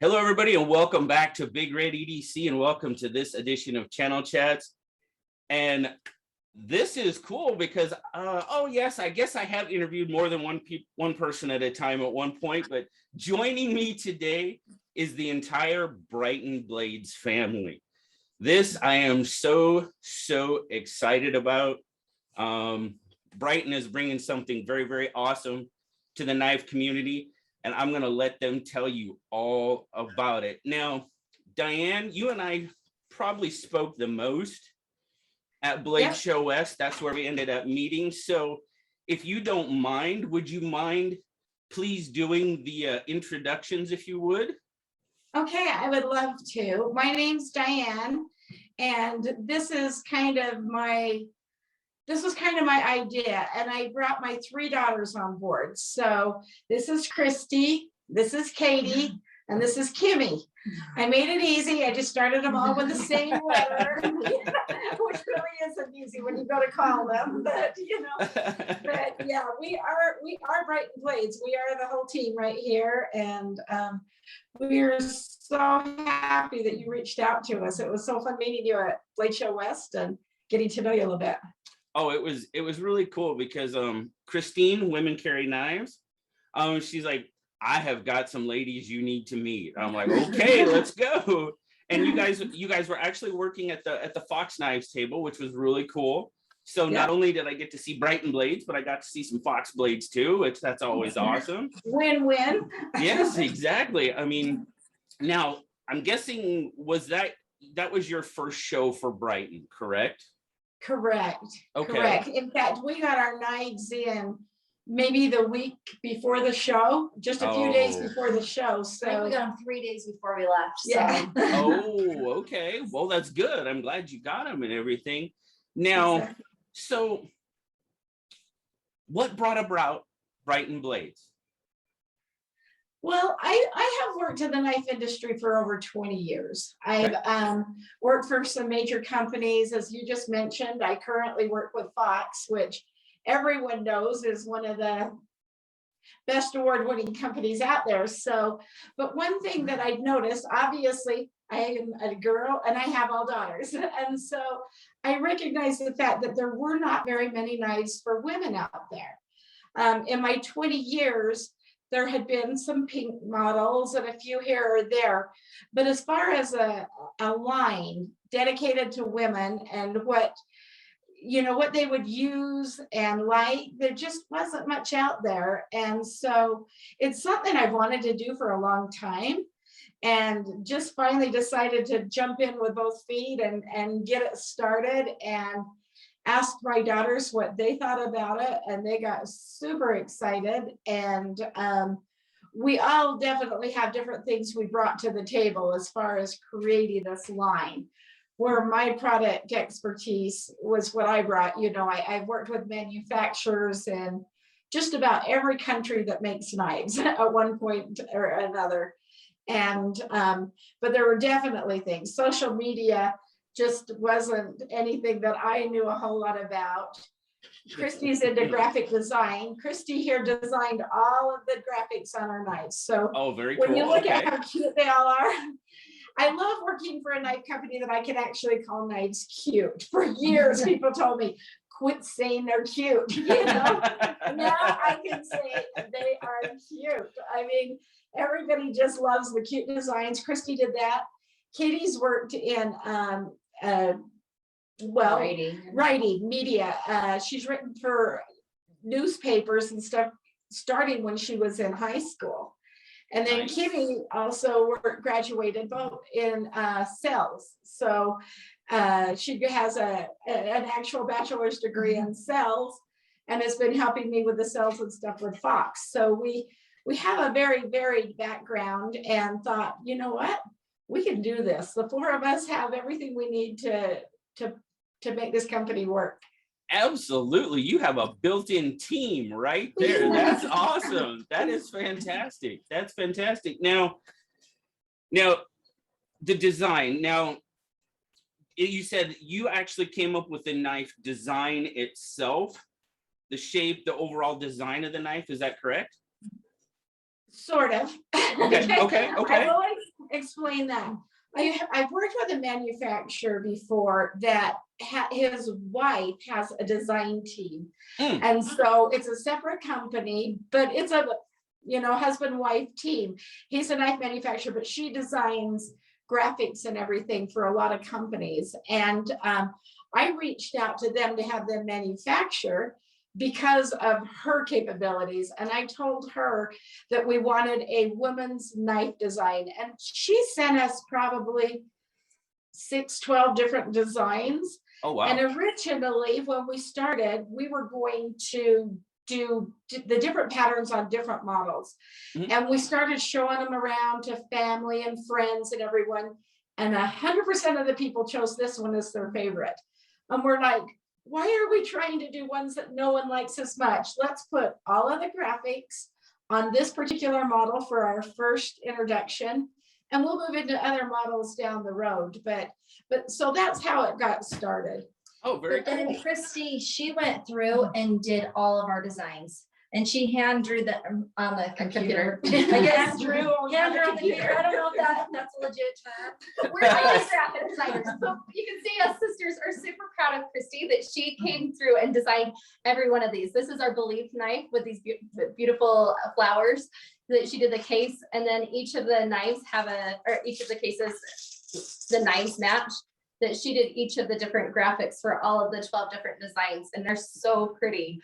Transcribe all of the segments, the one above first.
Hello, everybody, and welcome back to BigRedEDC, and welcome to this edition of Channel Chats. And this is cool because, oh yes, I guess I have interviewed more than one person at a time at one point, but joining me today is the entire Brighten Blades family. This I am so excited about. Brighten is bringing something very awesome to the knife community, and I'm going to let them tell you all about it. Now, Diane, you and I probably spoke the most at Blade Show West. That's where we ended up meeting. So if you don't mind, would you mind please doing the introductions, if you would? Okay, I would love to. My name's Diane, and this was kind of my idea, and I brought my three daughters on board. So this is Christy, this is Katie, and this is Kimmy. I made it easy. I just started them all with the same letter, which really isn't easy when you go to call them, but you know. But yeah, we are Brighten Blades. We are the whole team right here, and we're so happy that you reached out to us. It was so fun meeting you at Blade Show West and getting to know you a little bit. Oh, it was really cool because Christine, Women Carry Knives, she's like, I have got some ladies you need to meet. I'm like, okay, let's go. And you guys were actually working at the Fox Knives table, which was really cool. So not only did I get to see Brighten Blades, but I got to see some Fox blades too, which that's always awesome. Win-win. Yes, exactly. I mean, now I'm guessing that was your first show for Brighten, correct? Correct. Okay. Correct. In fact, we got our knives in maybe the week before the show, just a few days before the show. So I think we got them 3 days before we left. So. Yeah. Oh, okay. Well, that's good. I'm glad you got them and everything. Now, exactly. So what brought about Brighten Blades? Well, I have worked in the knife industry for over 20 years. I've worked for some major companies, as you just mentioned. I currently work with Fox, which everyone knows is one of the best award-winning companies out there. So, but one thing that I'd noticed, obviously, I am a girl and I have all daughters. And so I recognize the fact that there were not very many knives for women out there. In my 20 years, there had been some pink models and a few here or there. But as far as a line dedicated to women and what they would use and like, there just wasn't much out there. And so it's something I've wanted to do for a long time, and just finally decided to jump in with both feet and get it started, and asked my daughters what they thought about it, and they got super excited. And we all definitely have different things we brought to the table as far as creating this line, where my product expertise was what I brought. I've worked with manufacturers in just about every country that makes knives at one point or another. And but there were definitely things. Social media just wasn't anything that I knew a whole lot about. Christy's into graphic design. Christy here designed all of the graphics on our knives. So very cool. When you look at how cute they all are, I love working for a knife company that I can actually call knives cute. For years, people told me, quit saying they're cute. Now I can say they are cute. I mean, everybody just loves the cute designs. Christy did that. Katie's worked in writing media. She's written for newspapers and stuff starting when she was in high school. And then Kimmy also graduated both in sales. So she has an actual bachelor's degree in sales and has been helping me with the sales and stuff with Fox. So we have a very varied background, and thought, you know what, we can do this. The four of us have everything we need to make this company work. Absolutely. You have a built-in team right there. That's awesome. That is fantastic. That's fantastic. Now the design. Now, you said you actually came up with the knife design itself, the shape, the overall design of the knife. Is that correct? Sort of. Okay, okay, I okay. will explain that. I've worked with a manufacturer before that his wife has a design team. Mm. And so it's a separate company, but it's a, husband-wife team. He's a knife manufacturer, but she designs graphics and everything for a lot of companies. And I reached out to them to have them manufacture because of her capabilities. And I told her that we wanted a woman's knife design. And she sent us probably 12 different designs. Oh, wow. And originally, when we started, we were going to do the different patterns on different models. Mhm. And we started showing them around to family and friends and everyone. And 100% of the people chose this one as their favorite. And we're like, why are we trying to do ones that no one likes as much? Let's put all of the graphics on this particular model for our first introduction, and we'll move into other models down the road. But so that's how it got started. Oh, very But then cool. Christy, she went through and did all of our designs, and she hand drew them on the computer. I guess Hand drew on hand the drew on the computer. computer. I don't know if that's a legit term. We're all graphic designers. So you can see us sisters are super proud of Christy that she came through and designed every one of these. This is our Belief knife with these beautiful flowers that she did the case. And then each of the knives each of the cases, the knives match, that she did each of the different graphics for all of the 12 different designs. And they're so pretty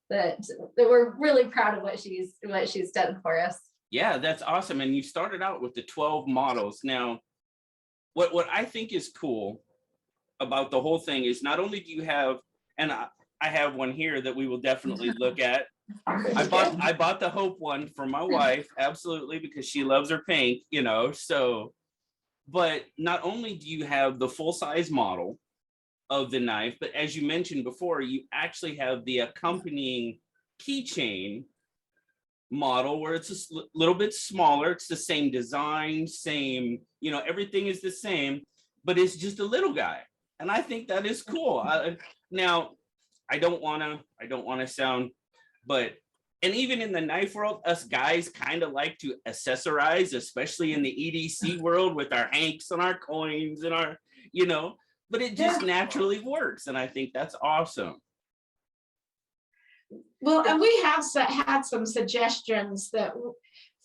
that we're really proud of what she's done for us. Yeah, that's awesome. And you started out with the 12 models. Now, what I think is cool about the whole thing is not only do you have, and I have one here that we will definitely look at. I bought the Hope one for my wife, absolutely, because she loves her pink, so, but not only do you have the full-size model of the knife, but as you mentioned before, you actually have the accompanying keychain model where it's a little bit smaller. It's the same design, same, everything is the same, but it's just a little guy. And I think that is cool. Now, I don't want to sound, but, and even in the knife world, us guys kind of like to accessorize, especially in the EDC world with our hanks and our coins and our, but it just naturally works. And I think that's awesome. Well, and we have had some suggestions that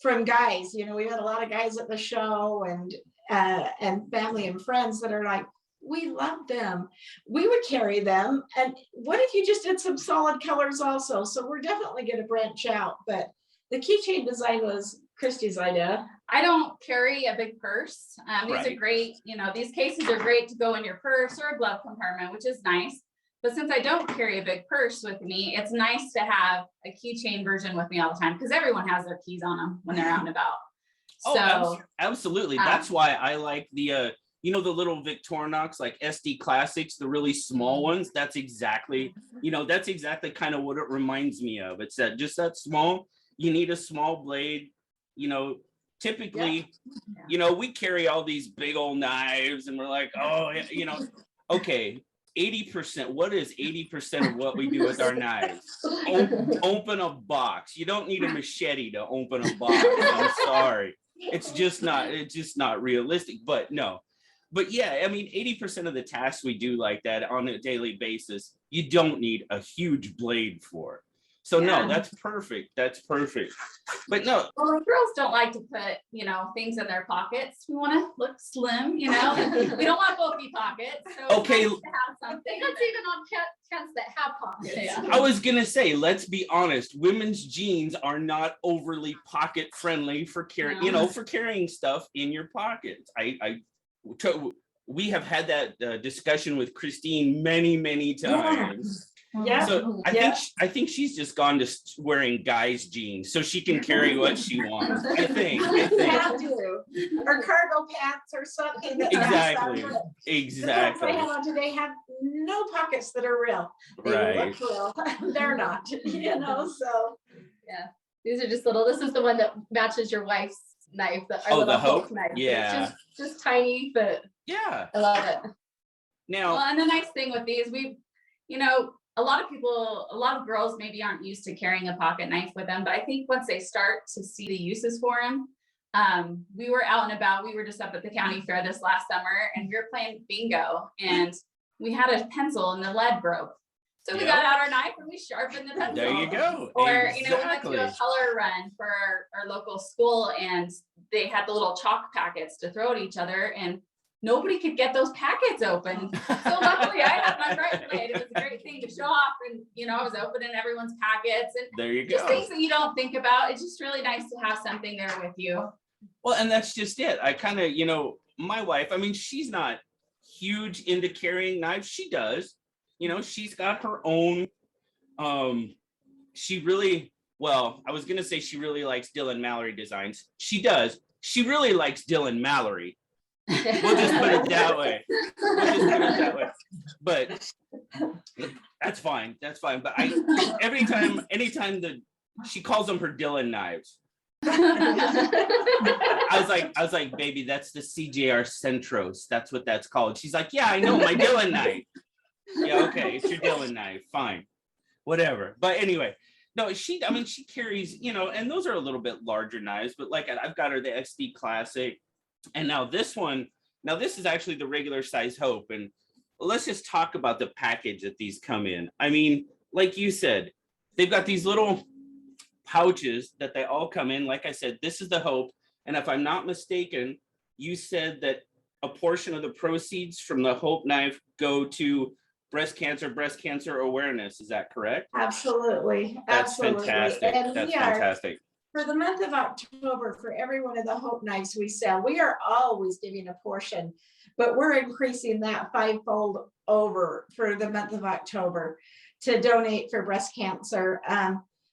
from guys, we had a lot of guys at the show and family and friends that are like, we love them. We would carry them. And what if you just did some solid colors also? So we're definitely going to branch out. But the keychain design was Christy's idea. I don't carry a big purse. These Right. are great, these cases are great to go in your purse or a glove compartment, which is nice. But since I don't carry a big purse with me, it's nice to have a keychain version with me all the time because everyone has their keys on them when they're out and about. So Absolutely. That's why I like the the little Victorinox, like SD Classics, the really small ones. That's exactly kind of what it reminds me of. It's just that small. You need a small blade, typically, we carry all these big old knives and we're like, oh, okay, 80%. What is 80% of what we do with our knives? Open a box. You don't need a machete to open a box. I'm sorry. It's just not realistic, but no. But yeah, I mean, 80% of the tasks we do like that on a daily basis, you don't need a huge blade for. So no, that's perfect. That's perfect. But no. well, girls don't like to put, things in their pockets. We want to look slim, we don't want bulky pockets. So Okay. it's nice to have something. That's even on pants that have pockets. Yeah. I was gonna say, let's be honest, women's jeans are not overly pocket friendly for carrying, No. for carrying stuff in your pockets. We have had that discussion with Christine many times. Yeah. So I think she's just gone to wearing guys' jeans so she can carry what she wants. I think. Have to. Or cargo pants or something. Exactly. The ones Exactly. I have on today have no pockets that are real. They Right. look real. They're not, so. These are just little, this is the one that matches your wife's knife. Oh, little the Hope? knife. Yeah. It's just tiny, but Yeah. I love it. Now, Well, and the nice thing with these, a lot of girls maybe aren't used to carrying a pocket knife with them, but I think once they start to see the uses for them, we were out and about, we were just up at the county fair this last summer and we were playing bingo and we had a pencil and the lead broke. So we got out our knife and we sharpened the pencil. There you go. Or, exactly. you know, we went to a color run for our local school and they had the little chalk packets to throw at each other and nobody could get those packets open. So luckily I had my Brighten Blade. It was a great thing to show off and, you know, I was opening everyone's packets and There you just go. things that you don't think about. It's just really nice to have something there with you. Well, and that's just it. I kind of, you know, my wife, I mean, she's not huge into carrying knives. She does, you know, she's got her own, she really, well, I was going to say she really likes Dylan Mallory designs. She does. She really likes Dylan Mallory. We'll just put it that way. But that's fine. That's fine. But anytime she calls them her Dylan knives. I was like, baby, that's the CJR Centros. That's what that's called. She's like, yeah, I know, my Dylan knife. Yeah, okay, it's your Dylan knife. Fine, whatever. But anyway, no, she carries, you know, and those are a little bit larger knives, but like I've got her the XD Classic. And now this one, this is actually the regular size Hope. And let's just talk about the package that these come in. I mean, like you said, they've got these little pouches that they all come in. Like I said, this is the Hope. And if I'm not mistaken, you said that a portion of the proceeds from the Hope knife go to breast cancer awareness. Is that correct? Absolutely. That's Absolutely. fantastic. And That's we are, fantastic. for the month of October, for every one of the Hope knives we sell, we are always giving a portion, but we're increasing that fivefold over for the month of October to donate for breast cancer.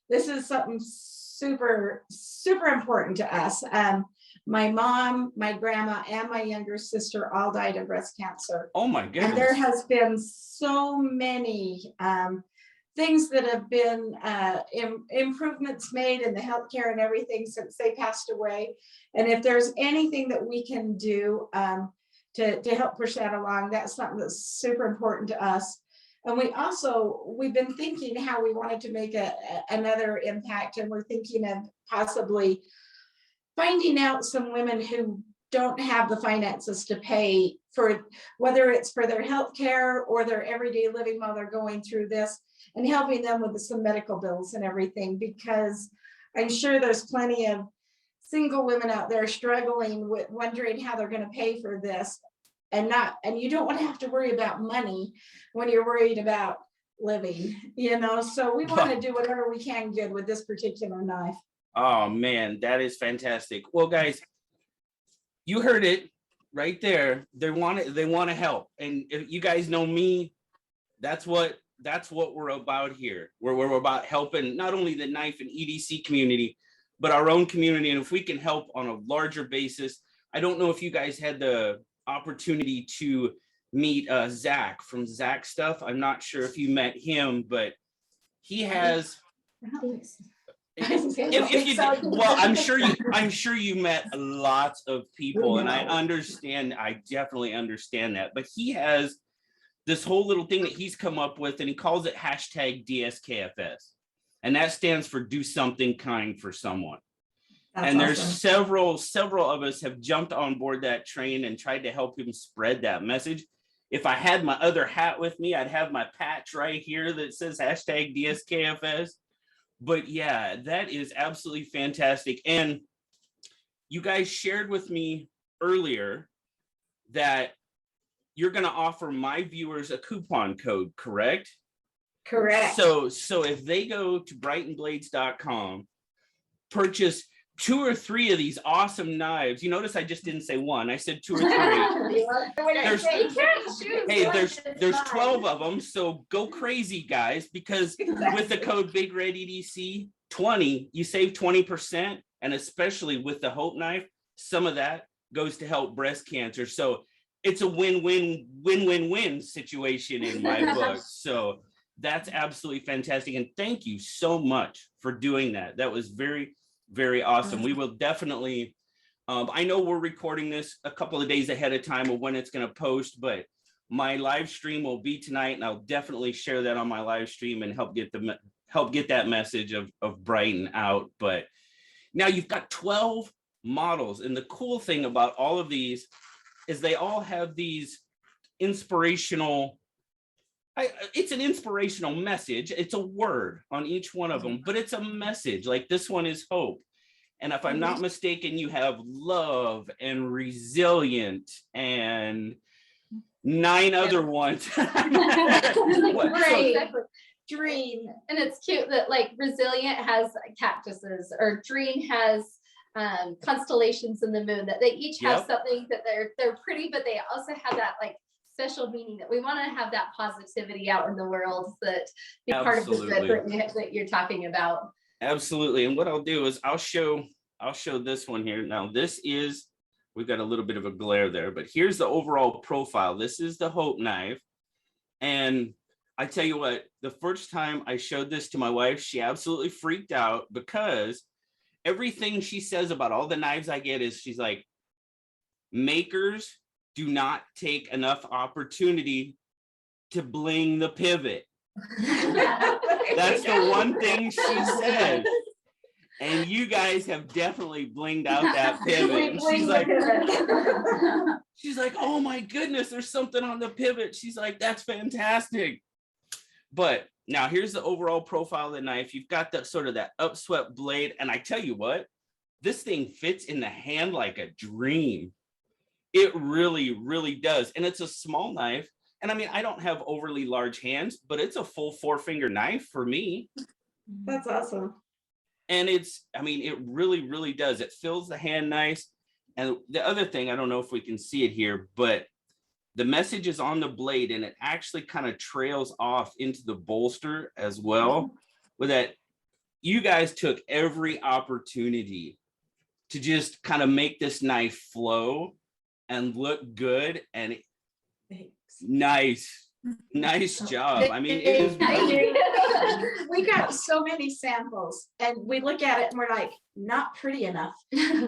This is something super, super important to us. My mom, my grandma, and my younger sister all died of breast cancer. Oh my goodness. And there has been so many things that have been improvements made in the healthcare and everything since they passed away. And if there's anything that we can do to help push that along, that's something that's super important to us. And we've been thinking how we wanted to make another impact, and we're thinking of possibly finding out some women who don't have the finances to pay for, whether it's for their health care or their everyday living while they're going through this, and helping them with some medical bills and everything, because I'm sure there's plenty of single women out there struggling with wondering how they're going to pay for this. And you don't want to have to worry about money when you're worried about living, you know, so we want to do whatever we can good with this particular knife. Oh man, that is fantastic. Well, guys, you heard it right there. They want to help. And if you guys know me, that's what we're about here. We're about helping not only the knife and EDC community, but our own community. And if we can help on a larger basis, I don't know if you guys had the opportunity to meet Zach from Zach Stuff. I'm not sure if you met him, but he has. If you did, well, I'm sure you met lots of people, and I definitely understand that. But he has this whole little thing that he's come up with, and he calls it #DSKFS, and that stands for do something kind for someone. That's and there's awesome. several of us have jumped on board that train and tried to help him spread that message. If I had my other hat with me, I'd have my patch right here that says #DSKFS. But yeah, that is absolutely fantastic. And you guys shared with me earlier that you're going to offer my viewers a coupon code, correct? Correct. So if they go to brightenblades.com, purchase 2 or 3 of these awesome knives. You notice I just didn't say one, I said 2 or 3. There's 12 of them, so go crazy, guys, because with the code BigRedEDC 20, you save 20%, and especially with the Hope knife, some of that goes to help breast cancer. So it's a win-win situation in my book. So that's absolutely fantastic, and thank you so much for doing that. That was very, very awesome. We will definitely, I know we're recording this a couple of days ahead of time of when it's going to post, but my live stream will be tonight, and I'll definitely share that on my live stream and help get that message of Brighten out. But now you've got 12 models, and the cool thing about all of these is they all have these inspirational, it's an inspirational message. It's a word on each one of them, but it's a message. Like this one is hope. And if I'm not mistaken, you have love and resilient and 9 other ones. Right. Dream. And it's cute that like Resilient has cactuses, or Dream has constellations in the moon, that they each have Yep. something that they're pretty, but they also have that like special meaning that we want to have that positivity out in the world, that be part of the good that you're talking about. Absolutely. And what I'll do is I'll show this one here. Now this is, we've got a little bit of a glare there, but here's the overall profile. This is the Hope knife. And I tell you what, the first time I showed this to my wife, she absolutely freaked out, because everything she says about all the knives I get is, she's like, makers do not take enough opportunity to bling the pivot. That's the one thing she said. And you guys have definitely blinged out that pivot. And she's like, oh my goodness, there's something on the pivot. She's like, that's fantastic. But now here's the overall profile of the knife. You've got that sort of that upswept blade. And I tell you what, this thing fits in the hand like a dream. It really, really does. And it's a small knife. And I mean, I don't have overly large hands, but it's a full 4-finger knife for me. That's awesome. And it's, I mean, it really, really does. It fills the hand nice. And the other thing, I don't know if we can see it here, but the message is on the blade, and it actually kind of trails off into the bolster as well. With that, you guys took every opportunity to just kind of make this knife flow and look good. And nice job. I mean, it is really, we got so many samples, and we look at it and we're like, not pretty enough.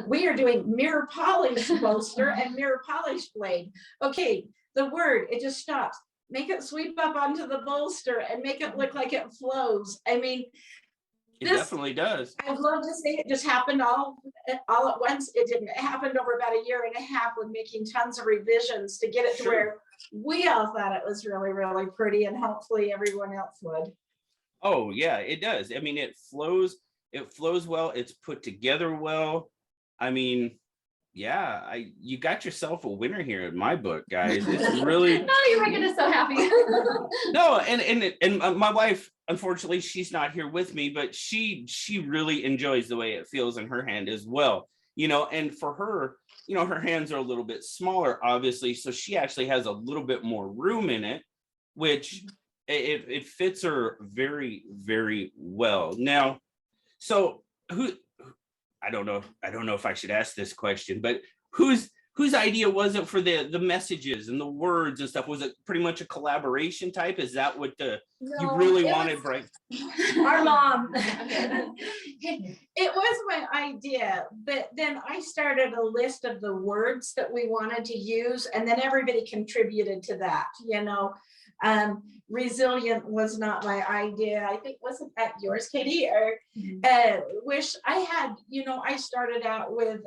We are doing mirror polish bolster and mirror polish blade. Okay, the word, it just stops. Make it sweep up onto the bolster and make it look like it flows. I mean, it definitely does. I'd love to say it just happened all at once. It didn't. It happened over about 1.5 years with making tons of revisions to get it to where we all thought it was really, really pretty, and hopefully everyone else would. Oh yeah, it does. I mean, it flows well. It's put together well. I mean, yeah, you got yourself a winner here in my book, guys. It's really Oh, you're making us so happy. no, and my wife, unfortunately, she's not here with me, but she really enjoys the way it feels in her hand as well. You know, and for her, you know, her hands are a little bit smaller, obviously, so she actually has a little bit more room in it, which it fits her very, very well. Now, so I don't know if I should ask this question, but whose idea was it for the messages and the words and stuff? Was it pretty much a collaboration type? Is that what you really wanted, Bright? Our mom. It was my idea, but then I started a list of the words that we wanted to use, and then everybody contributed to that, you know. Resilient was not my idea. I think, wasn't that yours, Katie? Or wish I had, you know, I started out with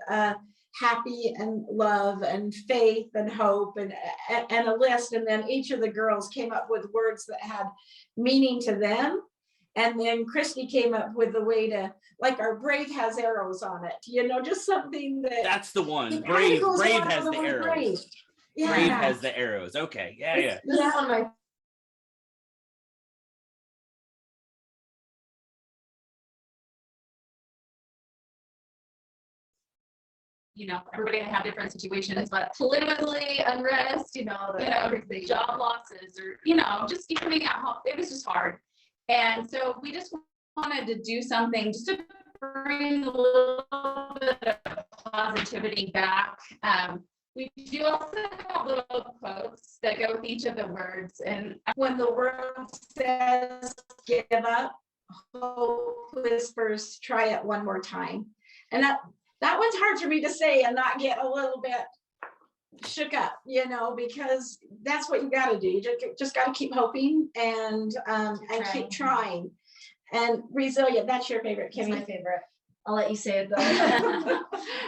happy and love and faith and hope and a list, and then each of the girls came up with words that had meaning to them. And then Christy came up with the way to, like, our brave has arrows on it, you know, just something that's the one. Brave has the arrows. Brave. Yeah. Brave has the arrows. Okay. Yeah. This is one of my You know, everybody have different situations, but Politically unrest, you know, job losses, or, you know, just keeping at home. It was just hard. And so we just wanted to do something just to bring a little bit of positivity back. We do also have little quotes that go with each of the words. And when the world says give up, hope whispers, try it one more time. And that one's hard for me to say and not get a little bit shook up, because that's what you got to do. You just got to keep hoping and keep trying. And resilient, that's your favorite, It's Kimmy. my favorite. I'll let you say it though.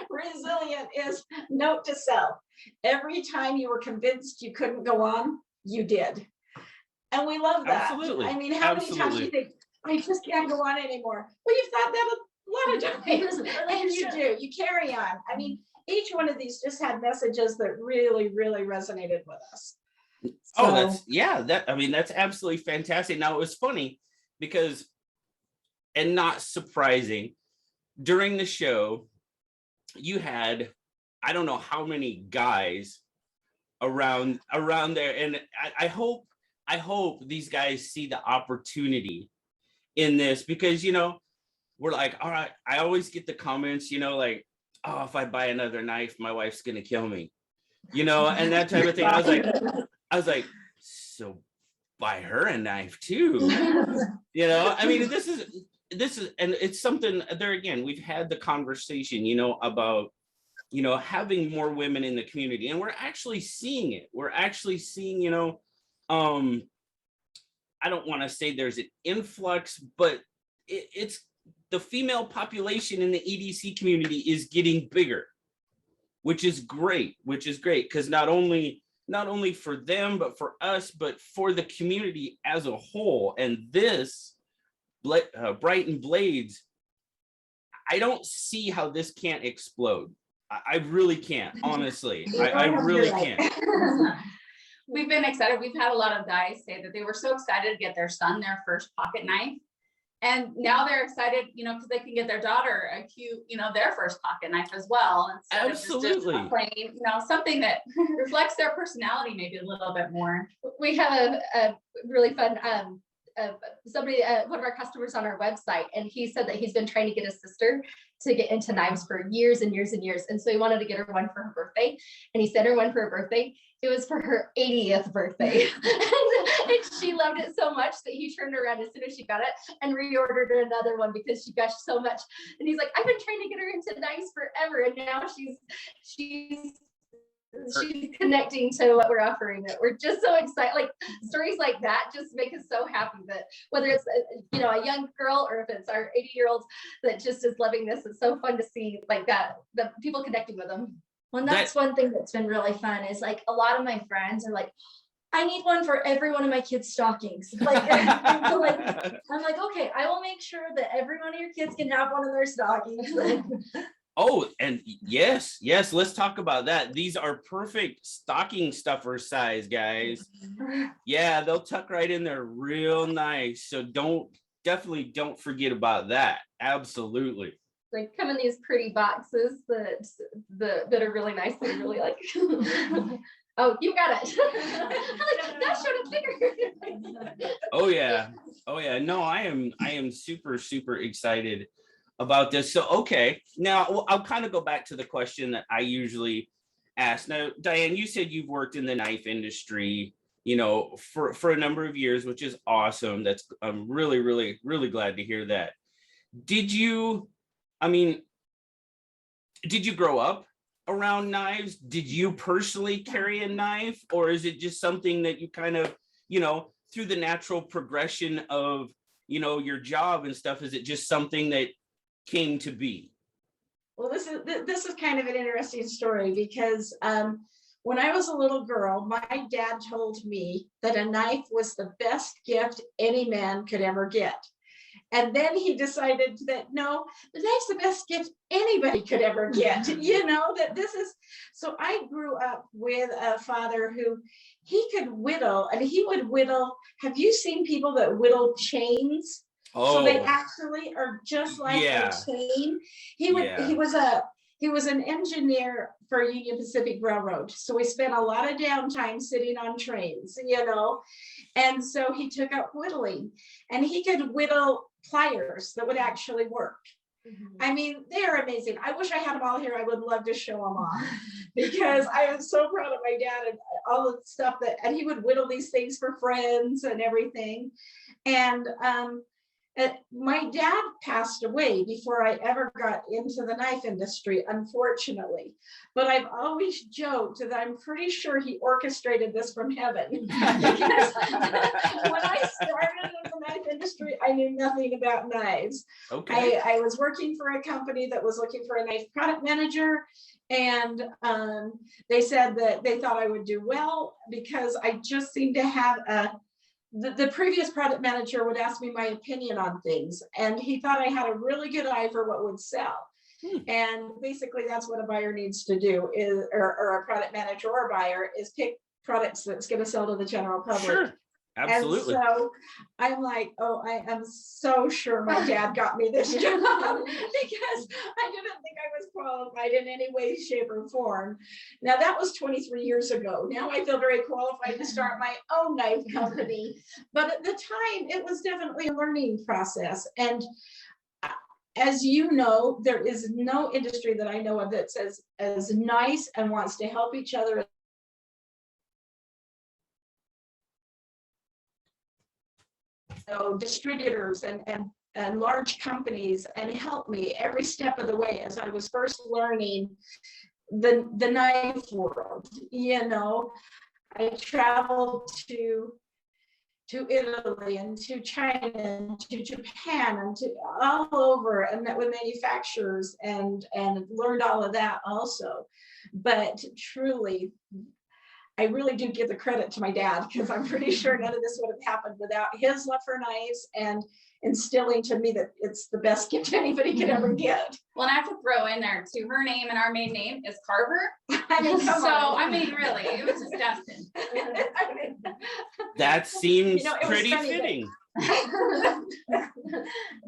Resilient is note to self. Every time you were convinced you couldn't go on, you did. And we love that. Absolutely. I mean, how many times do you think, I just can't go on anymore? Well, you've thought that a lot of times. And you do, you carry on. I mean, each one of these just had messages that really, really resonated with us. Oh, that's absolutely fantastic. Now, it was funny because, and not surprising, during the show, you had, I don't know how many guys around there. And I hope these guys see the opportunity in this, because, we're like, all right, I always get the comments, like, oh, if I buy another knife, my wife's going to kill me, and that type of thing. I was like, so buy her a knife too. I mean, this is, and it's something there again, we've had the conversation, about, having more women in the community, and we're actually seeing it. We're actually seeing, I don't want to say there's an influx, but it's the female population in the EDC community is getting bigger, which is great, because not only for them, but for us, but for the community as a whole. And this Brighten Blades, I don't see how this can't explode. I really can't, honestly. I really can't. We've been excited. We've had a lot of guys say that they were so excited to get their son their first pocket knife. And now they're excited, because they can get their daughter a cute, their first pocket knife as well. Instead Absolutely. Of just plain, something that reflects their personality maybe a little bit more. We have a really fun, somebody, one of our customers on our website, and he said that he's been trying to get his sister to get into knives for years and years and years. And so he wanted to get her one for her birthday, and he sent her one for her birthday. It was for her 80th birthday. and she loved it so much that he turned around as soon as she got it and reordered another one because she gushed so much. And he's like, I've been trying to get her into knives forever. And now she's connecting to what we're offering. We're just so excited. Like stories like that just make us so happy that whether it's a young girl or if it's our 80-year-olds that just is loving this, it's so fun to see like that, the people connecting with them. Well, that's one thing that's been really fun is like a lot of my friends are like, I need one for every one of my kids' stockings. Like, I'm like, okay, I will make sure that every one of your kids can have one of their stockings. Oh, and yes, let's talk about that. These are perfect stocking stuffer size, guys. Yeah, they'll tuck right in there real nice. So definitely don't forget about that. Absolutely. They come in these pretty boxes that are really nice. They really like. Oh, you got it. That showed up bigger. Oh yeah. No, I am super, super excited about this. So, okay. Now I'll kind of go back to the question that I usually ask. Now, Diane, you said you've worked in the knife industry, for a number of years, which is awesome. I'm really, really, really glad to hear that. Did you grow up around knives? Did you personally carry a knife, or is it just something that you kind of, through the natural progression of, your job and stuff, is it just something that came to be? Well, this is kind of an interesting story because when I was a little girl, my dad told me that a knife was the best gift any man could ever get. And then he decided that no, the knife's the best gift anybody could ever get, that this is, so I grew up with a father who he could whittle, and he would whittle. Have you seen people that whittle chains? Oh, so they actually are just like a chain. He was an engineer for Union Pacific Railroad. So we spent a lot of downtime sitting on trains, and so he took up whittling, and he could whittle pliers that would actually work. Mm-hmm. I mean, they are amazing. I wish I had them all here. I would love to show them off because I am so proud of my dad and all the stuff and he would whittle these things for friends and everything. And My dad passed away before I ever got into the knife industry, unfortunately. But I've always joked that I'm pretty sure he orchestrated this from heaven. Because when I started in the knife industry, I knew nothing about knives. Okay. I was working for a company that was looking for a knife product manager. And they said that they thought I would do well because I just seemed to have the previous product manager would ask me my opinion on things, and he thought I had a really good eye for what would sell. And basically that's what a buyer needs to do is, or a product manager or a buyer is pick products that's going to sell to the general public. Sure. Absolutely. And so I'm like, oh, I am so sure my dad got me this job because I didn't think I was qualified in any way, shape, or form. Now that was 23 years ago. Now I feel very qualified to start my own knife company. But at the time, it was definitely a learning process. And as you know, there is no industry that I know of that's as nice and wants to help each other. So distributors and large companies and help me every step of the way as I was first learning the knife world. You know, I traveled to Italy and to China and to Japan and to all over and met with manufacturers and learned all of that also. But truly, I really do give the credit to my dad because I'm pretty sure none of this would have happened without his love for knives and instilling to me that it's the best gift anybody could ever get. Well, and I have to throw in there too, her name and our maiden name is Carver. I mean, come on. I mean, really, it was just destined. I mean, That seems you know, it was pretty funny fitting.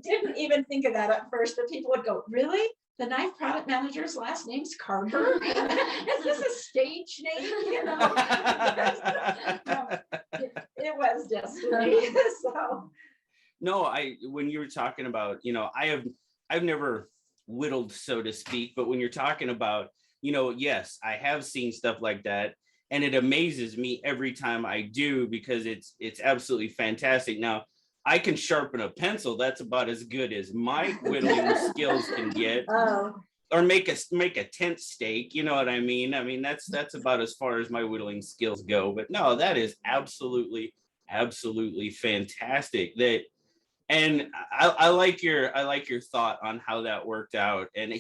Didn't even think of that at first, but people would go, really? The knife product manager's last name's Carver? Is this a stage name? You know? No, it was destiny. So No, when you were talking about, you know, I've never whittled, so to speak, but when you're talking about, you know, yes, I have seen stuff like that, and it amazes me every time I do because it's absolutely fantastic. Now, I can sharpen a pencil. That's about as good as my whittling skills can get. Or make a tent stake, you know what I mean? I mean, that's about as far as my whittling skills go. But no, that is absolutely fantastic. And I like your thought on how that worked out. And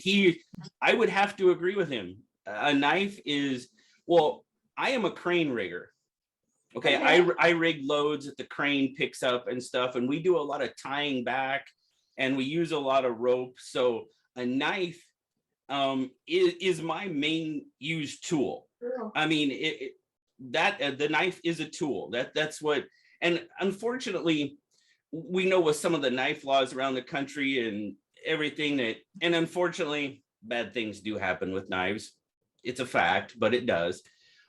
I would have to agree with him. A knife is, well, I am a crane rigger. Okay. I rig loads that the crane picks up and stuff, and we do a lot of tying back and we use a lot of rope. So a knife is my main used tool. I mean, the knife is a tool. That's what, and unfortunately, we know with some of the knife laws around the country and everything and unfortunately, bad things do happen with knives. It's a fact, but it does.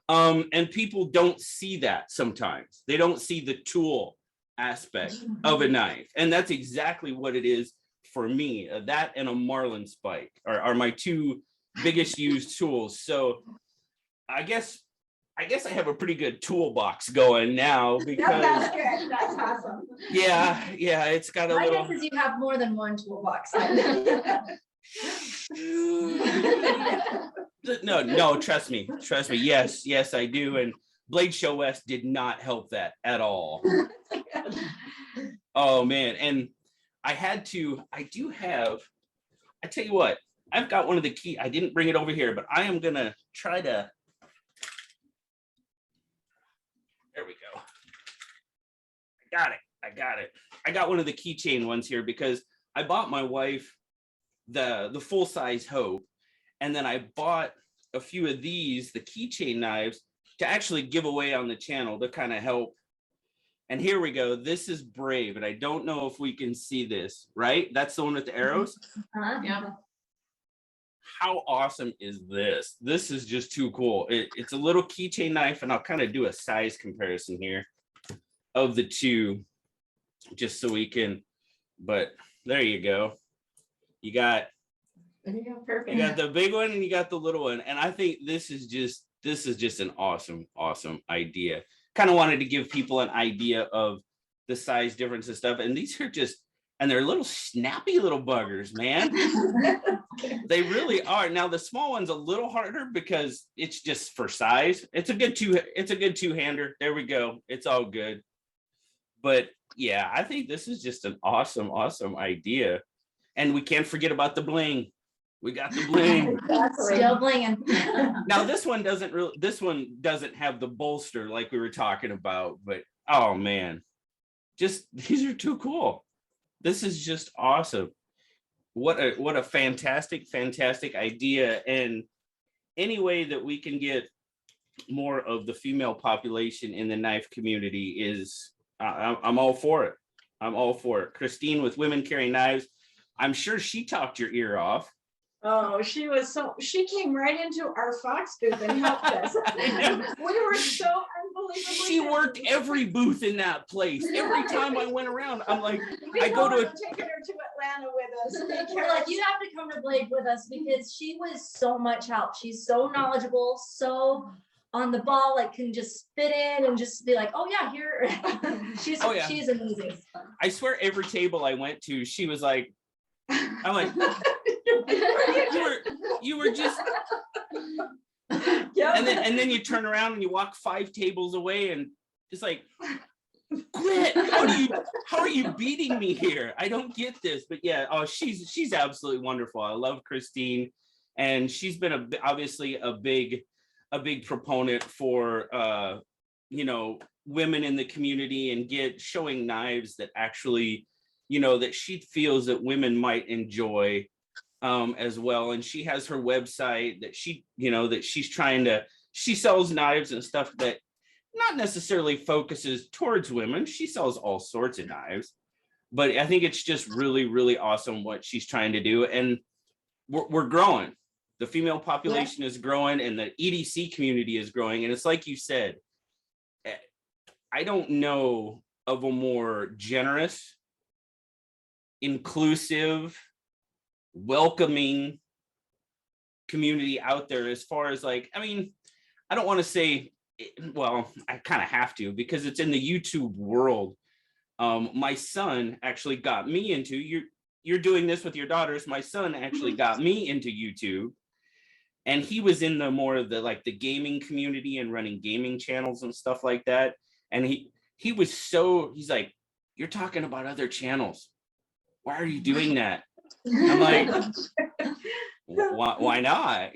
And people don't see that sometimes. They don't see the tool aspect of a knife. And that's exactly what it is for me. That and a Marlin spike are my two biggest used tools. So I guess I have a pretty good toolbox going now because that's good. That's awesome. Yeah, it's got a My little. guess is you have more than one toolbox. No, trust me. Yes, I do. And Blade Show West did not help that at all. Oh man, and I tell you what, I've got one of the key. I didn't bring it over here, but I am gonna try to. There we go. I got it. I got one of the keychain ones here because I bought my wife the full size Hope, and then I bought a few of these, the keychain knives, to actually give away on the channel to kind of help. And here we go. This is Brave, and I don't know if we can see this, right? That's the one with the arrows. Yeah. How awesome is this? This is just too cool. It's a little keychain knife, and I'll kind of do a size comparison here of the two, just so we can, but there you go. You got the big one and you got the little one. And I think this is just an awesome idea. Kind of wanted to give people an idea of the size difference and stuff. And these are just, and they're little snappy little buggers, man. They really are. Now the small one's a little harder because it's just for size. It's a good two-hander. There we go. It's all good. But yeah, I think this is just an awesome idea. And we can't forget about the bling. We got the bling. Still blinging. Now this one doesn't have the bolster like we were talking about, but oh man, just these are too cool. This is just awesome. What a fantastic idea. And any way that we can get more of the female population in the knife community is, I'm all for it. I'm all for it. Christine with Women Carrying Knives, I'm sure she talked your ear off. Oh, she came right into our Fox booth and helped us. We were so unbelievably. She worked every booth in that place. Every time I went around, I'm like, I go to taking her to Atlanta with us. We're like, you have to come to Blade with us because she was so much help. She's so knowledgeable, so on the ball, like can just fit in and just be like, oh yeah, here. She's amazing. I swear every table I went to, she was like, I'm like, you were just, Yep. and then you turn around and you walk 5 tables away and it's like, quit. How are you beating me here? I don't get this. But yeah, oh, she's absolutely wonderful. I love Christine, and she's been obviously a big proponent for women in the community and showing knives that actually, that she feels that women might enjoy as well. And she has her website that she sells knives and stuff that not necessarily focuses towards women. She sells all sorts of knives, but I think it's just really, really awesome what she's trying to do. And we're growing. The female population is growing and the EDC community is growing. And it's like you said, I don't know of a more generous, inclusive, welcoming community out there as far as like, I mean, I don't want to say, well, I kind of have to because it's in the YouTube world. My son actually got me into, you're doing this with your daughters. My son actually got me into YouTube, and he was in the more of the gaming community and running gaming channels and stuff like that. And he's like, you're talking about other channels. Why are you doing that? I'm like, why not?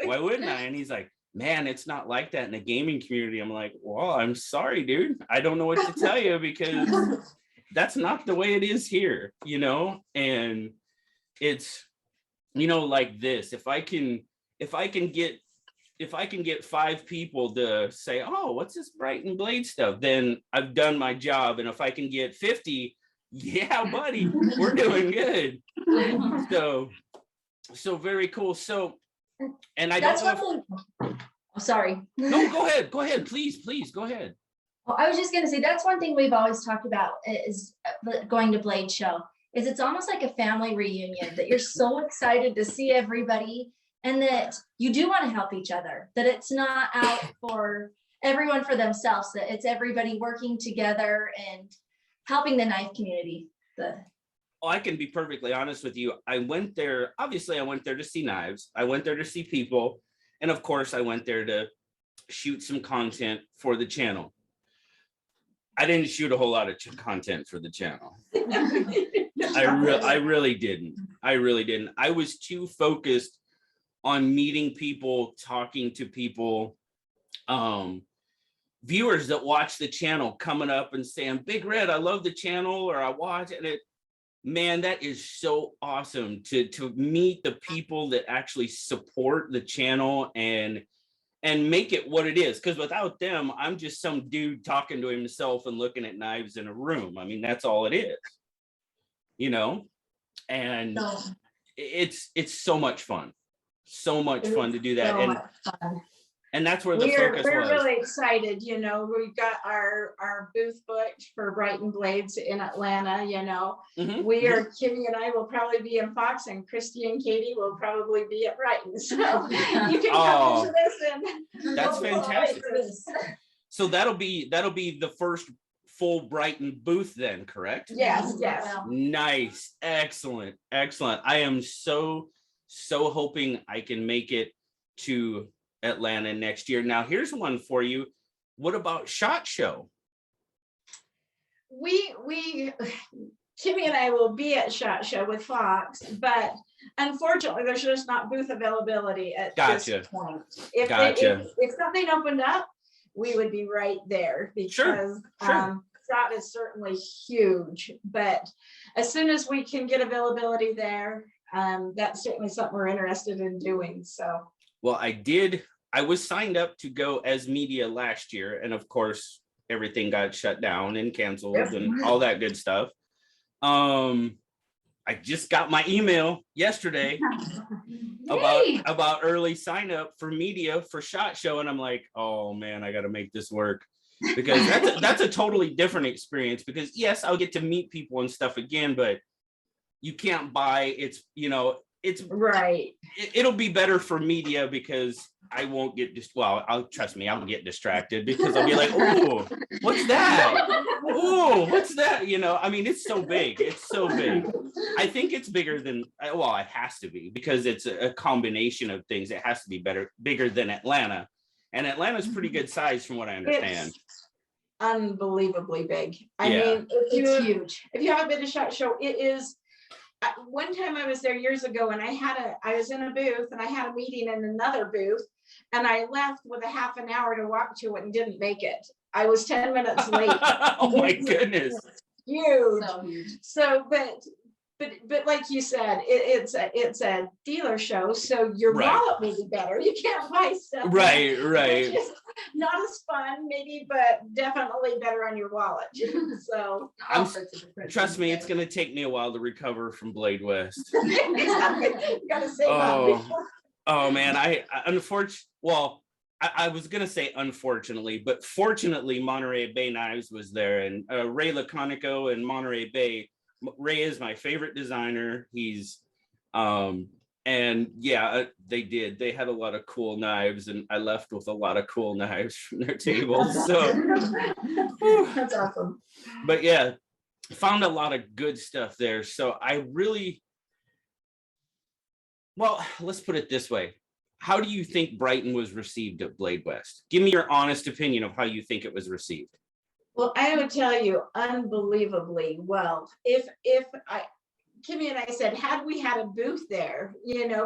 Why wouldn't I? And he's like, man, it's not like that in the gaming community. I'm like, well, I'm sorry, dude. I don't know what to tell you because that's not the way it is here, and it's, like this. If I can get 5 people to say, oh, what's this Brighten Blades stuff? Then I've done my job. And if I can get 50, yeah, buddy, we're doing good. So very cool. So, and I don't know. Oh, sorry. No, go ahead. Please go ahead. Well, I was just going to say, that's one thing we've always talked about is going to Blade Show, is it's almost like a family reunion, that you're so excited to see everybody and that you do want to help each other, that it's not out for everyone for themselves, that it's everybody working together and helping the knife community. I can be perfectly honest with you. I went there to see knives. I went there to see people. And of course, I went there to shoot some content for the channel. I didn't shoot a whole lot of content for the channel. I really didn't. I was too focused on meeting people, talking to people, viewers that watch the channel coming up and saying, Big Red, I love the channel, or I watch it. Man, that is so awesome to meet the people that actually support the channel and make it what it is. Because without them, I'm just some dude talking to himself and looking at knives in a room. I mean, that's all it is, and it's so much fun. So much fun to do that. And that's where the focus was. We're really excited, we've got our booth booked for Brighten Blades in Atlanta, We are, Kimmy and I will probably be in Fox, and Christy and Katie will probably be at Brighton. So you can come into this and that's fantastic. So that'll be the full Brighten booth then, correct? Yes, yes. Wow. Nice. Excellent. Excellent. I am so hoping I can make it to Atlanta next year. Now, here's one for you. What about SHOT Show? We Kimmy and I will be at SHOT Show with Fox, but unfortunately, there's just not booth availability at Gotcha. this point. If Gotcha. if something opened up, we would be right there because Sure. SHOT is certainly huge. But as soon as we can get availability there, that's certainly something we're interested in doing. So. Well, I was signed up to go as media last year, and of course, everything got shut down and canceled and all that good stuff. I just got my email yesterday about early sign up for media for SHOT Show, and I'm like, oh man, I got to make this work, because that's a totally different experience. Because yes, I'll get to meet people and stuff again, but you can't buy. It's Right. It'll be better for media because I won't get trust me, I'll get distracted because I'll be like, oh, what's that? Oh, what's that? I mean, it's so big. It's so big. I think it's bigger than, well, it has to be, because it's a combination of things. It has to be bigger than Atlanta. And Atlanta's pretty good size from what I understand. It's unbelievably big. I Yeah. mean, It's huge. if you haven't been to SHOT Show, it is. One time I was there years ago, and I was in a booth and I had a meeting in another booth, and I left with a half an hour to walk to it and didn't make it. I was 10 minutes late. Oh my goodness. Huge. So huge. So, but like you said, it's a dealer show, so your Right. wallet will be better. You can't buy stuff. Right. Which is not as fun, maybe, but definitely better on your wallet. So I'm- All sorts of different Trust things me, there. it's going to take me a while to recover from Blade West. you gotta save up. Oh man, I was gonna say unfortunately, but fortunately, Monterey Bay Knives was there, and Ray Laconico in Monterey Bay. Ray is my favorite designer. He's, and yeah, they had a lot of cool knives, and I left with a lot of cool knives from their table. So, That's awesome. but yeah, found a lot of good stuff there. So well, let's put it this way. How do you think Brighten was received at Blade West? Give me your honest opinion of how you think it was received. Well, I would tell you unbelievably well. Kimmy and I said, had we had a booth there,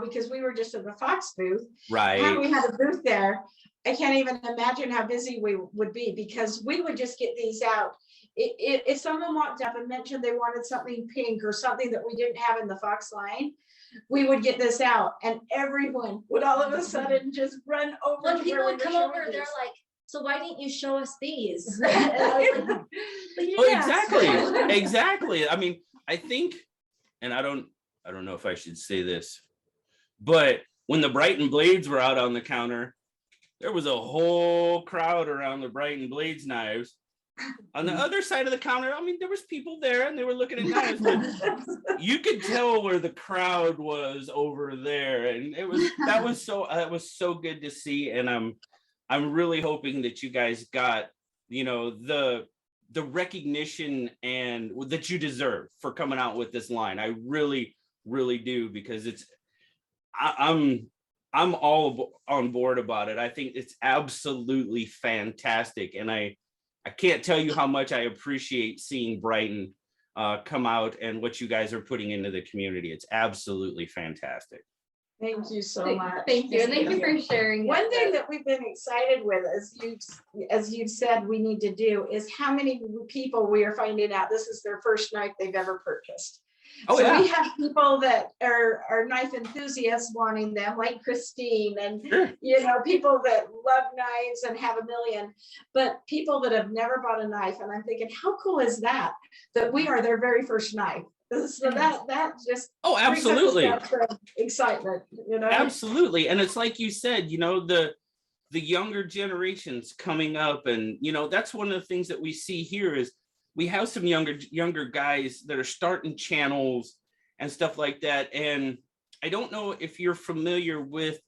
because we were just in the Fox booth, had we Right. had a booth there, I can't even imagine how busy we would be, because we would just get these out. If someone walked up and mentioned they wanted something pink or something that we didn't have in the Fox line, we would get this out, and everyone would all of a sudden just run over. When to people where we would were come showing over, they're these. like, so why didn't you show us these? And I was like, "But you Oh, asked." exactly. I mean, I think, and I don't know if I should say this, but when the Brighten Blades were out on the counter, there was a whole crowd around the Brighten Blades knives. On the other side of the counter, I mean, there was people there and they were looking at knives, but you could tell where the crowd was over there, and that was so good to see. And I'm really hoping that you guys got the recognition and that you deserve for coming out with this line. I really do, because I'm all on board about it. I think it's absolutely fantastic, and I can't tell you how much I appreciate seeing Brighten come out and what you guys are putting into the community. It's absolutely fantastic. Thank you so much. Thank you, and thank you for sharing. One it. thing that we've been excited with, as you've said, we need to do is how many people we are finding out this is their first knife they've ever purchased. Oh, So yeah. we have people that are knife enthusiasts wanting them, like Christine, and Sure. people that love knives and have a million, but people that have never bought a knife. And I'm thinking, how cool is that we are their very first knife? So that just Oh, absolutely. brings up a sense of excitement, Absolutely. And it's like you said, the younger generations coming up, and that's one of the things that we see here is we have some younger guys that are starting channels and stuff like that. And I don't know if you're familiar with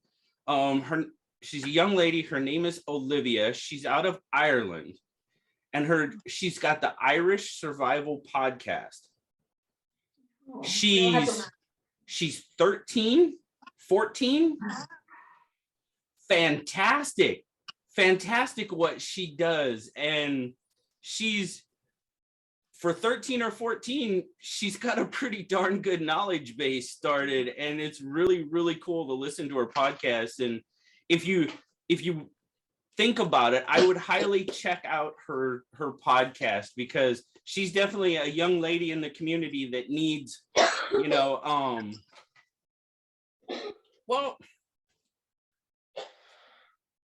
her. She's a young lady. Her name is Olivia. She's out of Ireland. and she's got the Irish Survival Podcast. Oh, She's 13, 14. Fantastic what she does. And she's, for 13 or 14, she's got a pretty darn good knowledge base started, and it's really, really cool to listen to her podcast. And if you think about it, I would highly check out her podcast, because she's definitely a young lady in the community that needs, well,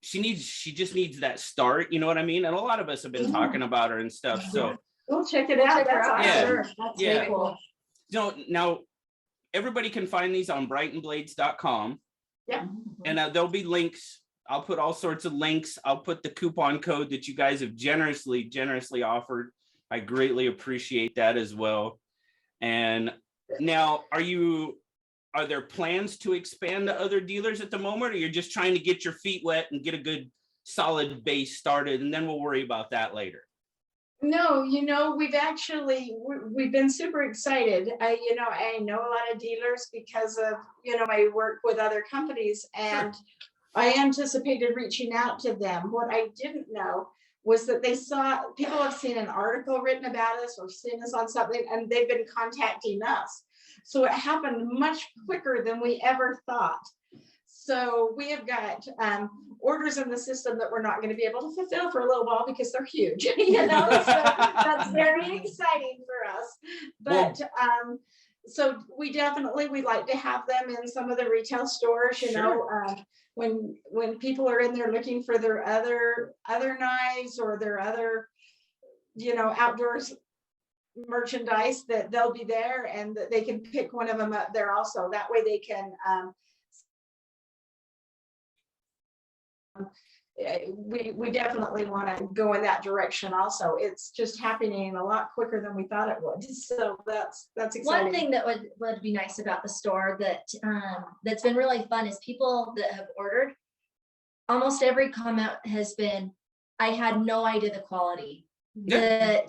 she just needs that start, you know what I mean? And a lot of us have been talking about her and stuff. So we'll check it out. That's awesome. Yeah. Sure. That's Yeah. very cool. Now everybody can find these on brightenblades.com. Yeah. And there'll be links. I'll put all sorts of links. I'll put the coupon code that you guys have generously offered. I greatly appreciate that as well. And now, are there plans to expand to other dealers at the moment, or you're just trying to get your feet wet and get a good solid base started, and then we'll worry about that later? No, we've been super excited. I know a lot of dealers because of, my work with other companies, and I anticipated reaching out to them. What I didn't know was that people have seen an article written about us or seen us on something, and they've been contacting us. So it happened much quicker than we ever thought. So we have got orders in the system that we're not going to be able to fulfill for a little while because they're huge, so that's very exciting for us. But so we'd like to have them in some of the retail stores, when people are in there looking for their other knives or their other, outdoors merchandise, that they'll be there and that they can pick one of them up there also. That way they can we definitely want to go in that direction also. It's just happening a lot quicker than we thought it would. So that's exciting. One thing that would be nice about the store that's been really fun is people that have ordered, almost every comment has been, I had no idea the quality. They're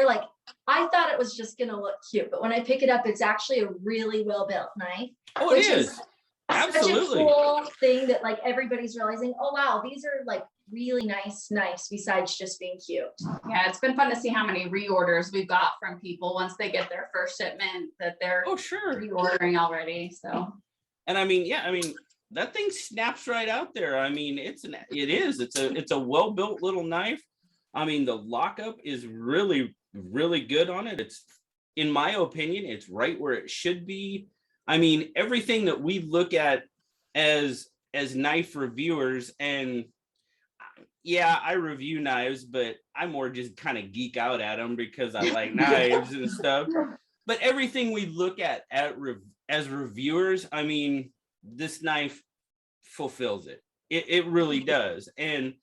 like, I thought it was just gonna look cute, but when I pick it up, it's actually a really well-built knife. Oh, it is. Absolutely. Such a cool thing that like everybody's realizing, oh wow, these are like really nice besides just being cute. Yeah, it's been fun to see how many reorders we've got from people once they get their first shipment, that they're reordering already. So, and I mean, that thing snaps right out there. I mean, it's a well-built little knife. I mean, the lockup is really, really good on it. It's, in my opinion, it's right where it should be. I mean, everything that we look at as knife reviewers, and yeah, I review knives, but I more just kind of geek out at them because I like knives and stuff. But everything we look at as reviewers, I mean, this knife fulfills it. It really does. And,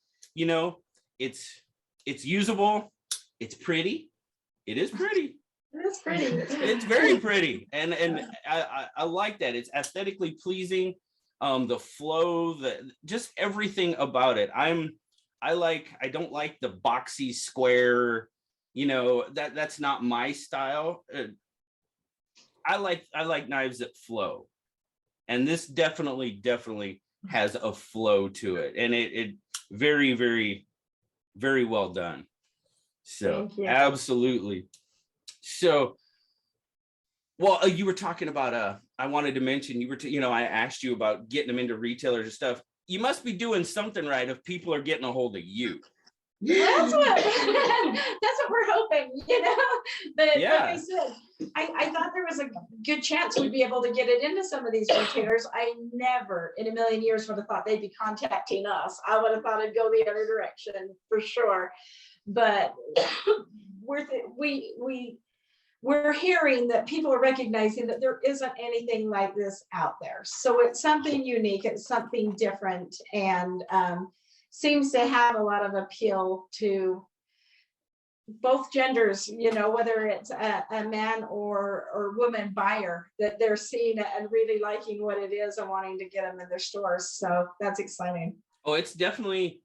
it's usable. It's pretty. It is pretty. It's pretty. It's very pretty, and I like that. It's aesthetically pleasing. The flow, just everything about it. I don't like the boxy square. That's not my style. I like knives that flow, and this definitely has a flow to it, and it very, very, very well done. So absolutely. So, well, you were talking about, I wanted to mention, I asked you about getting them into retailers and stuff. You must be doing something right if people are getting a hold of you. That's what we're hoping, But like I said, I thought there was a good chance we'd be able to get it into some of these retailers. I never in a million years would have thought they'd be contacting us. I would have thought it'd go the other direction for sure. But we're hearing that people are recognizing that there isn't anything like this out there. So it's something unique, it's something different, and seems to have a lot of appeal to both genders, whether it's a man or woman buyer, that they're seeing it and really liking what it is and wanting to get them in their stores. So that's exciting. Oh, it's definitely,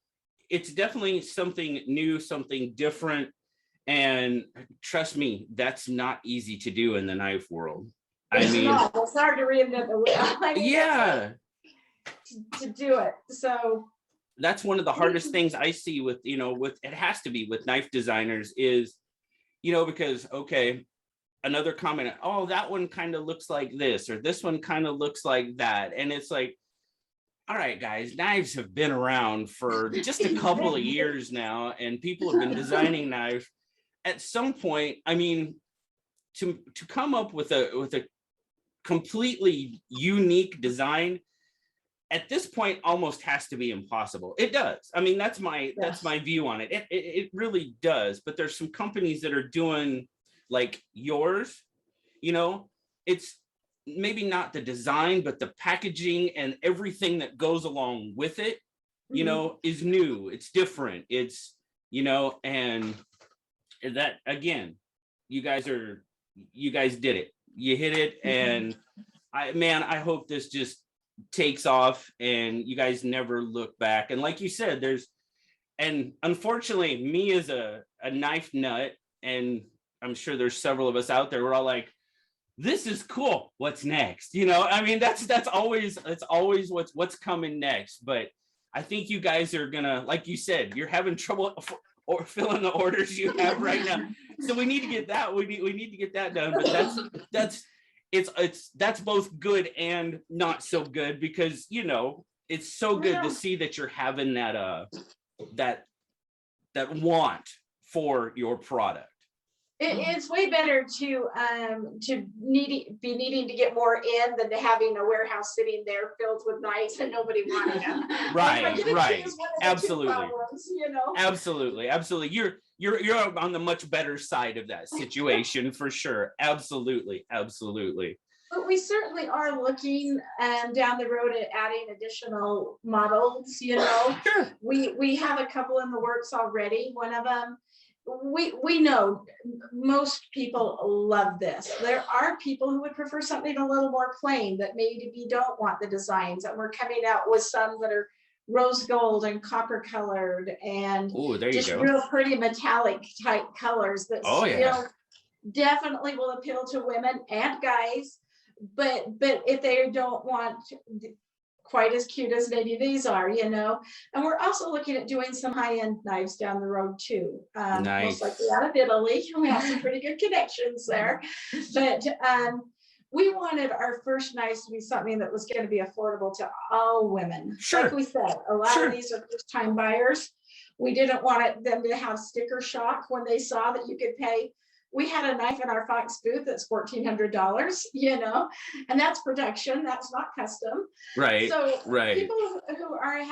it's definitely something new, something different. And trust me, that's not easy to do in the knife world. I It's mean, not. It's hard to reinvent the wheel. I mean, yeah, to do it. So that's one of the hardest things I see with, with, it has to be with knife designers is, because, okay, another comment, oh, that one kind of looks like this, or this one kind of looks like that. And it's like, all right, guys, knives have been around for just a couple of years now, and people have been designing knives. At some point, I mean, to come up with a completely unique design at this point almost has to be impossible. It does. I mean, that's my view on it. It really does. But there's some companies that are doing like yours, it's maybe not the design, but the packaging and everything that goes along with it, is new. It's different. It's, and that, again, you guys did it. You hit it. And I hope this just takes off and you guys never look back. And like you said, and unfortunately, me as a knife nut, and I'm sure there's several of us out there, we're all like, this is cool. What's next? I mean, that's always what's coming next. But I think you guys are gonna, like you said, you're having trouble or filling the orders you have right now. So we need to get that. We need to get that done. But that's both good and not so good, because it's so good to see that you're having that want for your product. it's way better to be needing to get more in than to having a warehouse sitting there filled with knives and nobody wanting them. Right. Absolutely. Absolutely. You're on the much better side of that situation for sure. Absolutely. But we certainly are looking down the road at adding additional models. Sure. We have a couple in the works already. One of them, we know most people love this. There are people who would prefer something a little more plain, that maybe don't want the designs, and we're coming out with some that are rose gold and copper colored and just real pretty metallic type colors that definitely will appeal to women and guys. But if they don't want quite as cute as maybe these are, and we're also looking at doing some high-end knives down the road too. Nice. Most likely out of Italy. We have some pretty good connections there. But we wanted our first knives to be something that was going to be affordable to all women. Sure. Like we said, a lot of these are first-time buyers. We didn't want them to have sticker shock when they saw that you could pay. We had a knife in our Fox booth that's $1,400, and that's production. That's not custom. Right. So right. People who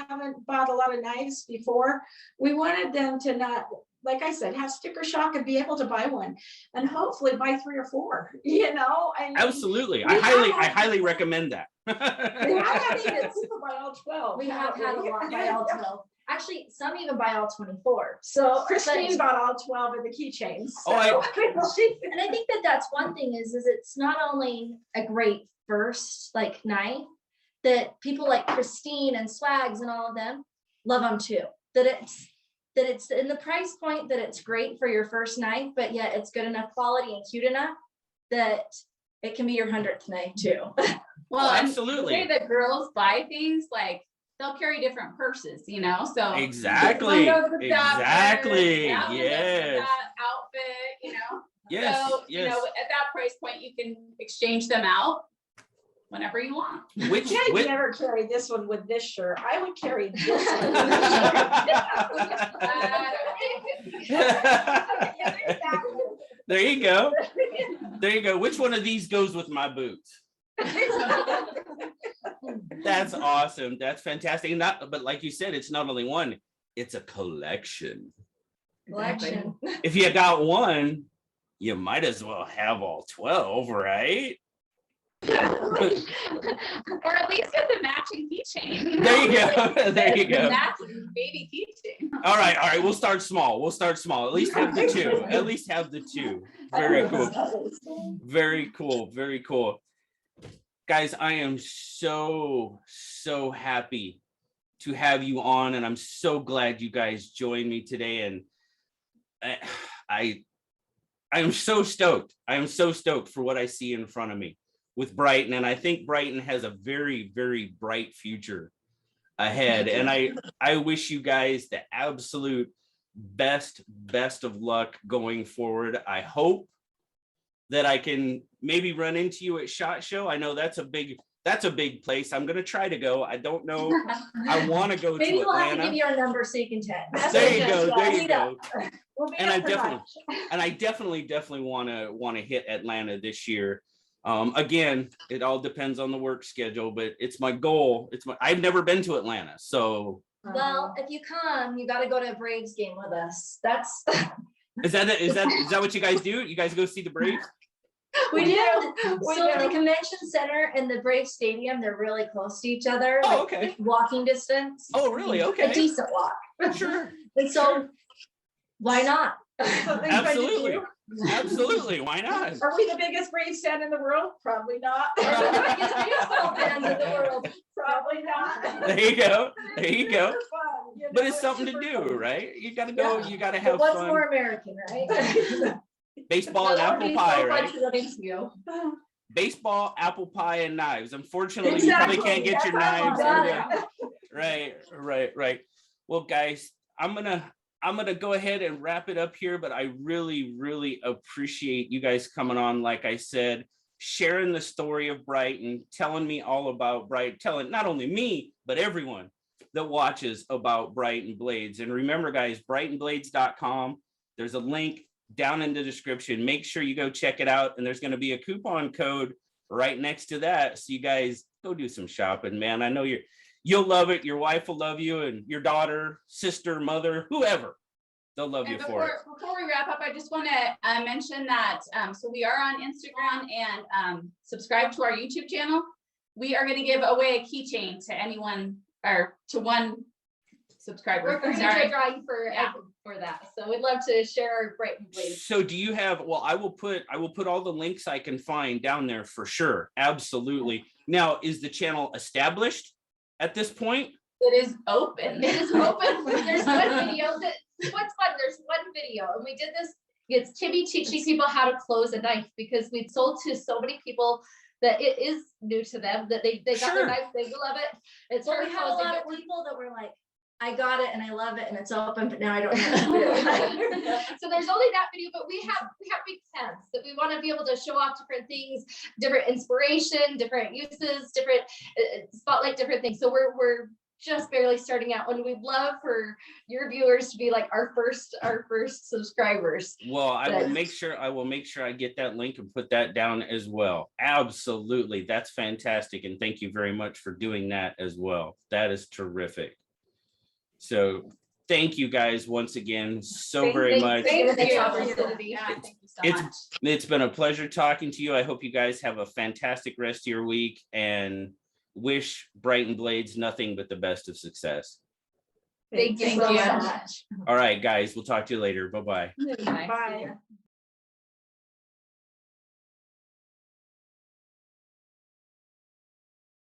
haven't bought a lot of knives before, we wanted them to not, like I said, have sticker shock and be able to buy one, and hopefully buy 3 or 4. Absolutely. I highly recommend that. We have had even people buy all 12. We have had a lot buy all 12. Actually, some even buy all 24. So Christine bought all 12 of the keychains. So. And I think that's one thing is it's not only a great first knife, that people like Christine and Swags and all of them love them too. That it's in the price point that it's great for your first knife, but yet it's good enough quality and cute enough that it can be your 100th knife too. Well, absolutely. The way that girls buy things, they'll carry different purses, so exactly. Yes. Yes. Outfit, Yes. So, yes. at that price point, you can exchange them out whenever you want. Which never carry this one with this shirt. I would carry this one. There you go. There you go. Which one of these goes with my boots? That's awesome. That's fantastic. But like you said, it's not only one, it's a collection. If you got one, you might as well have all 12, right? Or at least get the matching keychain. There you go. There you go. The matching baby keychain. All right. We'll start small. At least have the two. Very cool. Guys, I am so happy to have you on, and I'm so glad you guys joined me today. And I am so stoked. I am so stoked for what I see in front of me with Brighten. And I think Brighten has a very, very bright future ahead. And I wish you guys the absolute best of luck going forward. I hope that I can maybe run into you at SHOT Show. I know that's a big place. I'm gonna try to go. I don't know. I want to go Maybe to we'll have to Atlanta. give you our number so you can text. There you go. There you Meet go. up. We'll meet And up for I lunch. definitely want to hit Atlanta this year. Again, it all depends on the work schedule, but it's my goal. I've never been to Atlanta, so Well, if you come, you got to go to a Braves game with us. That's is that what you guys do? You guys go see the Braves? we do. We So do. the convention center and the Braves stadium, they're really close to each other. Oh, like, okay. Walking distance. Oh, really? A Okay. decent walk. Sure. And so why not? Something fun to Absolutely. do. Absolutely. Why not? Are we the biggest Braves fan in the world? Probably not. We're the biggest baseball fans in the world. Probably not. There you go. There you go. Super fun, you But know, it's something to super do, fun. right? You gotta go, you gotta But have what's fun. more American, right? Baseball and That would apple be pie, so fun right? to run into you. Baseball, apple pie, and knives. Unfortunately, you probably can't get your Exactly. knives. Got Right. Well, guys, I'm gonna go ahead and wrap it up here, but I really appreciate you guys coming on. Like I said, sharing the story of Brighten, telling me all about Brighten, telling not only me, but everyone that watches about Brighten Blades. And remember, guys, BrightenBlades.com. There's a link down in the description. Make sure you go check it out. And there's going to be a coupon code right next to that. So you guys go do some shopping, man. I know you'll love it. Your wife will love you, and your daughter, sister, mother, whoever, they'll love you And for it. before we wrap up, I just want to mention that, so we are on Instagram, and subscribe to our YouTube channel. We are going to give away a keychain to anyone, or to one subscriber. We're Sorry. DJ drawing for that. So we'd love to share our Brighten Blades. So do you have, well, I will put all the links I can find down there for sure. Absolutely. Now, is the channel established at this point? It is open. It is open. There's one video what's fun, there's one video, and we did this. It's Timmy teaching people how to close a knife, because we've sold to so many people that it is new to them, that they got Sure. their knife, they love it. It's Well, her we have a closing lot it. of people that were like, I got it and I love it and it's open, but now I don't know what to do. So there's only that video, but we have big plans that we want to be able to show off different things, different inspiration, different uses, different spotlight different things. So we're just barely starting out, and we'd love for your viewers to be like our first subscribers. Well, I will make sure I get that link and put that down as well. Absolutely. That's fantastic. And thank you very much for doing that as well. That is terrific. So thank you guys once again so very much. Thank Thank you. you. Opportunity. Yeah, thank you so It's- much. It's been a pleasure talking to you. I hope you guys have a fantastic rest of your week, and wish Brighten Blades nothing but the best of success. Thank you Thank so you. much. All right, guys, we'll talk to you later. Bye-bye. Bye.